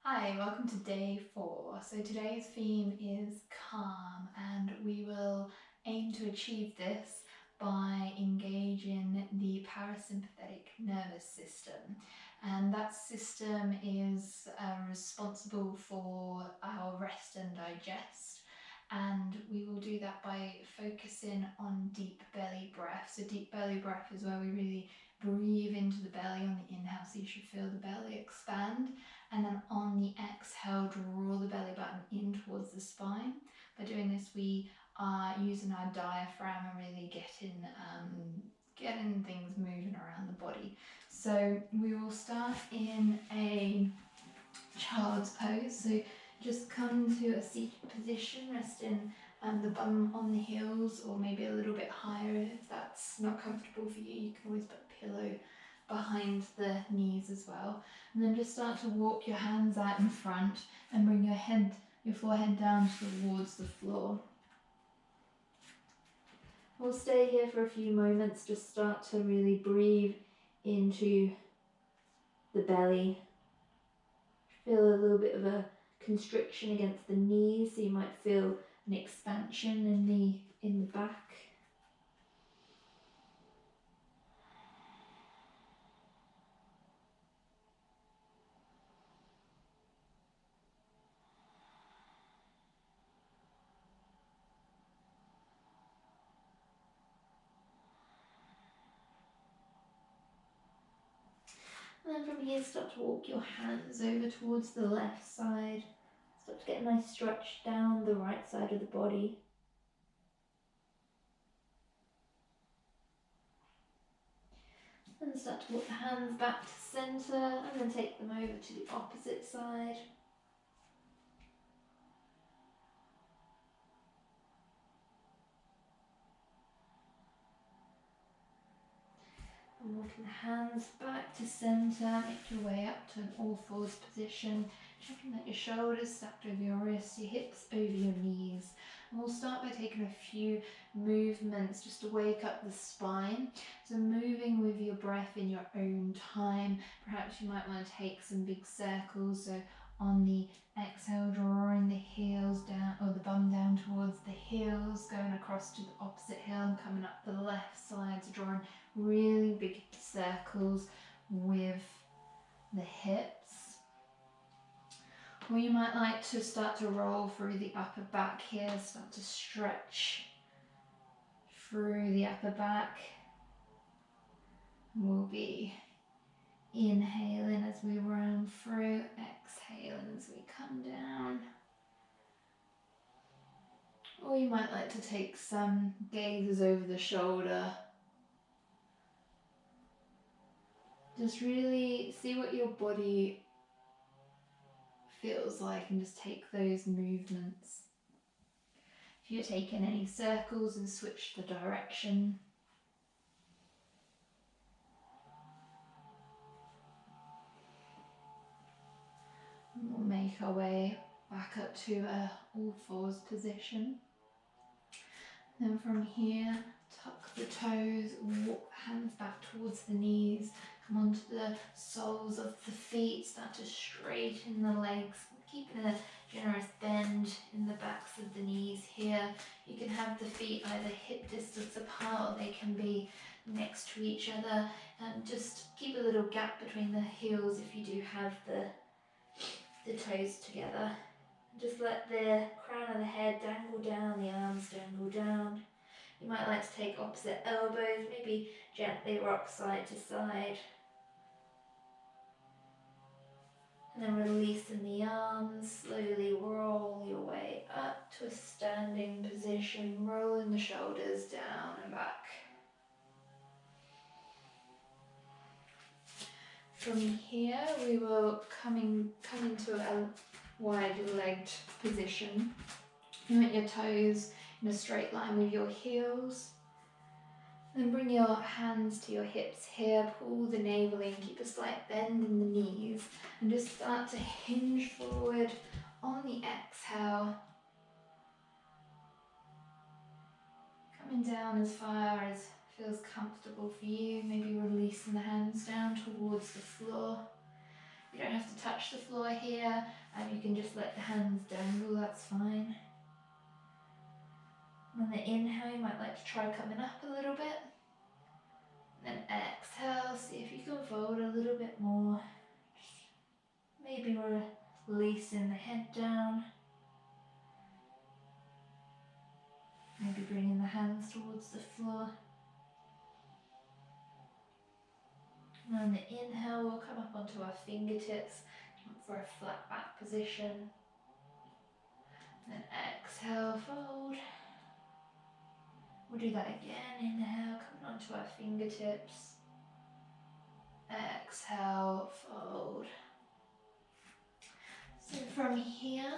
Hi, welcome to day 4. So today's theme is calm, and we will aim to achieve this by engaging the parasympathetic nervous system. And that system is responsible for our rest and digest. And we will do that by focusing on deep belly breath. So deep belly breath is where we really breathe into the belly on the inhale, so you should feel the belly expand. And then on the exhale, draw the belly button in towards the spine. By doing this, we are using our diaphragm and really getting things moving around the body. So we will start in a child's pose. So just come to a seated position, resting the bum on the heels, or maybe a little bit higher if that's not comfortable for you. You can always put a pillow behind the knees as well. And then just start to walk your hands out in front and bring your forehead down towards the floor. We'll stay here for a few moments, just start to really breathe into the belly. Feel a little bit of a constriction against the knees, so you might feel an expansion in the back. And then from here, start to walk your hands over towards the left side. Start to get a nice stretch down the right side of the body. And start to walk the hands back to centre and then take them over to the opposite side. And walking the hands back to centre, make your way up to an all-fours position, checking that your shoulders stacked over your wrists, your hips over your knees. And we'll start by taking a few movements just to wake up the spine. So moving with your breath in your own time. Perhaps you might want to take some big circles. So on the exhale, drawing the heels down, or the bum down towards the heels, going across to the opposite heel and coming up the left side, so drawing really big circles with the hips. Or you might like to start to roll through the upper back here, start to stretch through the upper back. We'll be inhaling as we round through, exhaling as we come down. Or you might like to take some gazes over the shoulder. Just really see what your body feels like and just take those movements. If you're taking any circles, and switch the direction. And we'll make our way back up to a all-fours position. Then from here, tuck the toes, walk the hands back towards the knees, come onto the soles of the feet, start to straighten the legs, keeping a generous bend in the backs of the knees here. You can have the feet either hip distance apart, or they can be next to each other, and just keep a little gap between the heels if you do have the toes together. Just let the crown of the head dangle down, the arms dangle down. You might like to take opposite elbows, maybe gently rock side to side. And then releasing the arms, slowly roll your way up to a standing position, rolling the shoulders down and back. From here, we will come into a wide-legged position. You want your toes in a straight line with your heels. Then bring your hands to your hips here, pull the navel in, keep a slight bend in the knees, and just start to hinge forward on the exhale. Coming down as far as feels comfortable for you, maybe releasing the hands down towards the floor. You don't have to touch the floor here, and you can just let the hands dangle, that's fine. On the inhale, you might like to try coming up a little bit. Then exhale, see if you can fold a little bit more. Maybe releasing the head down. Maybe bringing the hands towards the floor. And on the inhale, we'll come up onto our fingertips for a flat back position. Then exhale, fold. We'll do that again. Inhale, coming onto our fingertips. Exhale, fold. So from here,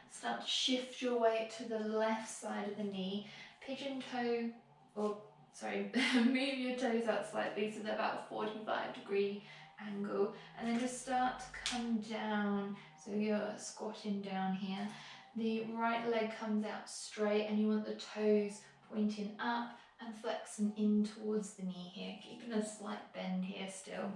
start to shift your weight to the left side of the knee. Pigeon toe, move your toes out slightly so they're about a 45-degree angle. And then just start to come down. So you're squatting down here. The right leg comes out straight and you want the toes pointing up and flexing in towards the knee here, keeping a slight bend here still.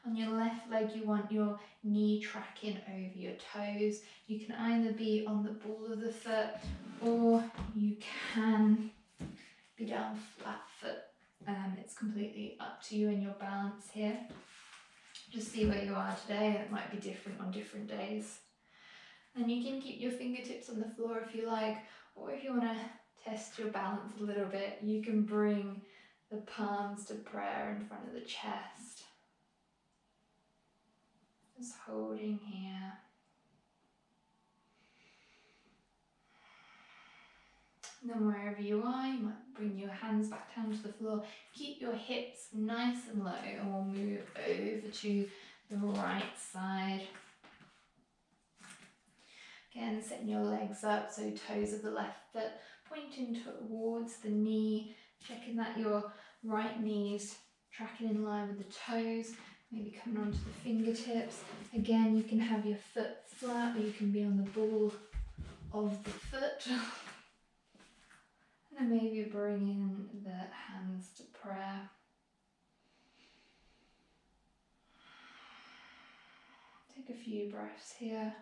On your left leg, you want your knee tracking over your toes. You can either be on the ball of the foot or you can be down flat foot. It's completely up to you and your balance here. Just see where you are today, and it might be different on different days. And you can keep your fingertips on the floor if you like, or if you want to test your balance a little bit, you can bring the palms to prayer in front of the chest. Just holding here. And then wherever you are, you might bring your hands back down to the floor. Keep your hips nice and low, and we'll move over to the right side. Again, setting your legs up, so toes of the left foot pointing towards the knee, checking that your right knee's tracking in line with the toes, maybe coming onto the fingertips. Again, you can have your foot flat, or you can be on the ball of the foot. And then maybe bringing the hands to prayer. Take a few breaths here.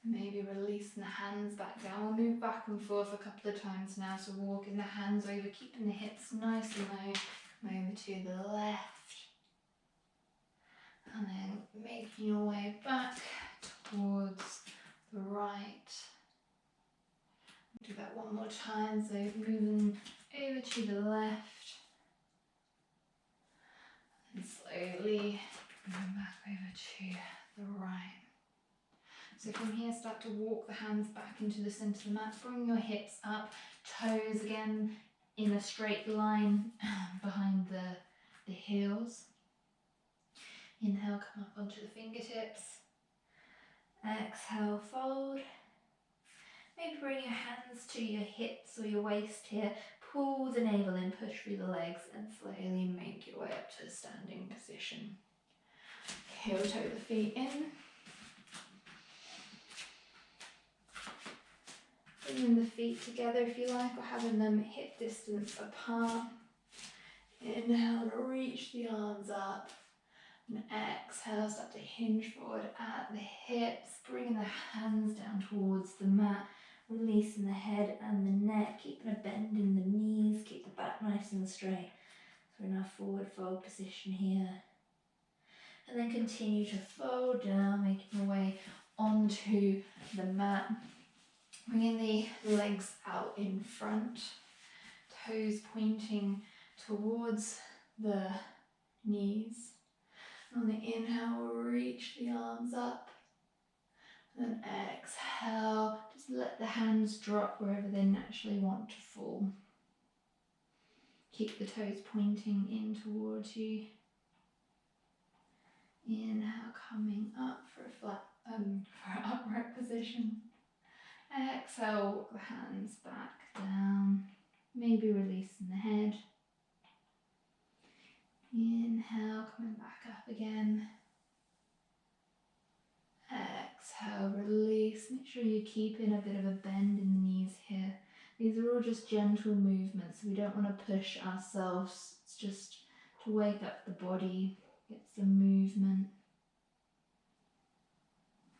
Maybe releasing the hands back down. We'll move back and forth a couple of times now. So walking the hands over, keeping the hips nice and low. Come over to the left. And then making your way back towards the right. Do that one more time. So moving over to the left. And slowly moving back over to the right. So from here, start to walk the hands back into the centre of the mat. Bring your hips up, toes again in a straight line behind the heels. Inhale, come up onto the fingertips. Exhale, fold. Maybe bring your hands to your hips or your waist here. Pull the navel in, push through the legs, and slowly make your way up to a standing position. Heel toe the feet in. Bringing the feet together if you like, or having them hip distance apart. Inhale to reach the arms up. And exhale, start to hinge forward at the hips, bringing the hands down towards the mat, releasing the head and the neck, keeping a bend in the knees, keep the back nice and straight. So we're in our forward fold position here. And then continue to fold down, making your way onto the mat. Bringing the legs out in front, toes pointing towards the knees. On the inhale, we'll reach the arms up. And then exhale, just let the hands drop wherever they naturally want to fall. Keep the toes pointing in towards you. Inhale, coming up for a flat, for upright position. Exhale, walk the hands back down, maybe releasing the head. Inhale, coming back up again. Exhale, release. Make sure you're keeping a bit of a bend in the knees here. These are all just gentle movements. We don't want to push ourselves. It's just to wake up the body, get some movement.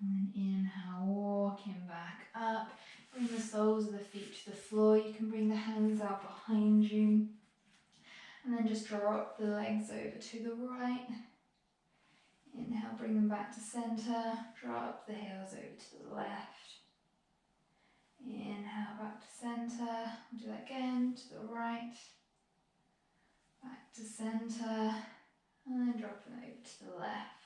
And inhale, walking back up. Bring the soles of the feet to the floor. You can bring the hands out behind you. And then just drop the legs over to the right. Inhale, bring them back to center. Drop the heels over to the left. Inhale, back to center. We'll do that again, to the right. Back to center. And then dropping over to the left.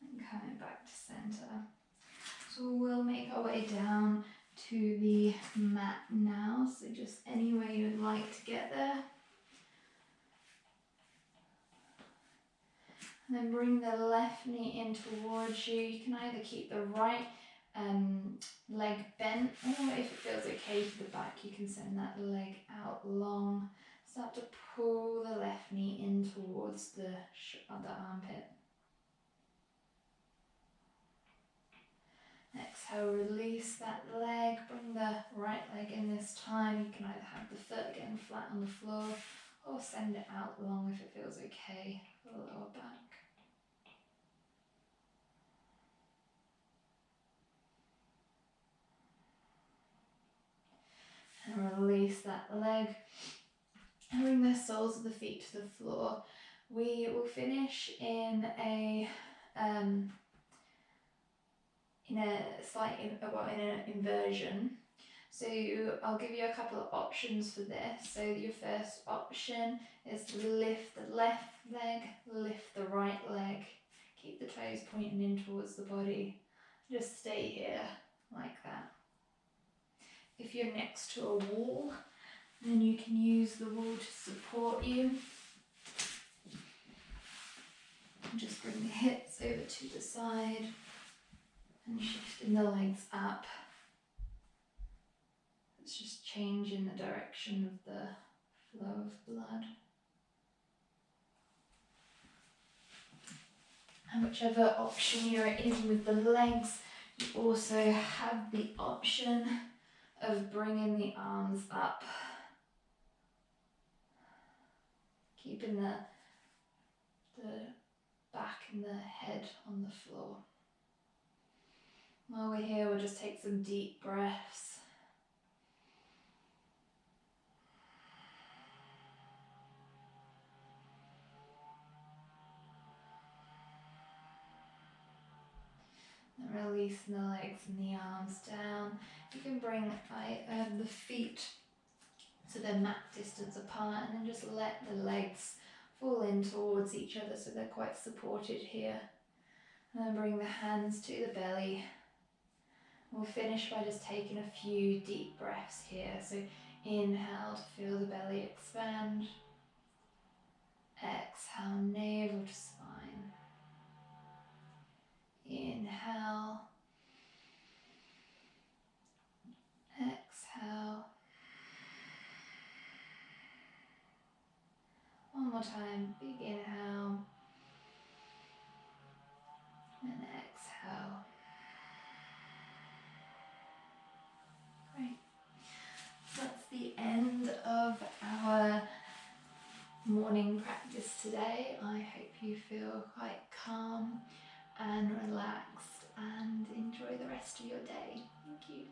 And coming back to center. So we'll make our way down to the mat now. So just any way you'd like to get there. And then bring the left knee in towards you. You can either keep the right leg bent, or if it feels okay to the back, you can send that leg out long. Start to pull the left knee in towards the other armpit. Exhale, release that leg. Bring the right leg in this time. You can either have the foot again flat on the floor, or send it out long if it feels okay for the lower back. And release that leg. And bring the soles of the feet to the floor. We will finish in a slight inversion. So I'll give you a couple of options for this. So your first option is to lift the left leg, lift the right leg. Keep the toes pointing in towards the body. Just stay here like that. If you're next to a wall, then you can use the wall to support you. And just bring the hips over to the side and shifting the legs up. It's just changing the direction of the flow of blood. And whichever option you're in with the legs, you also have the option of bringing the arms up. Keeping the back and the head on the floor. While we're here, we'll just take some deep breaths. And releasing the legs and the arms down. You can bring the feet to the mat distance apart, and then just let the legs fall in towards each other so they're quite supported here. And then bring the hands to the belly. We'll finish by just taking a few deep breaths here. So inhale to feel the belly expand. Exhale, navel to spine. Inhale. Exhale. One more time, big inhale. And exhale. Great. That's the end of our morning practice today. I hope you feel quite calm and relaxed and enjoy the rest of your day. Thank you.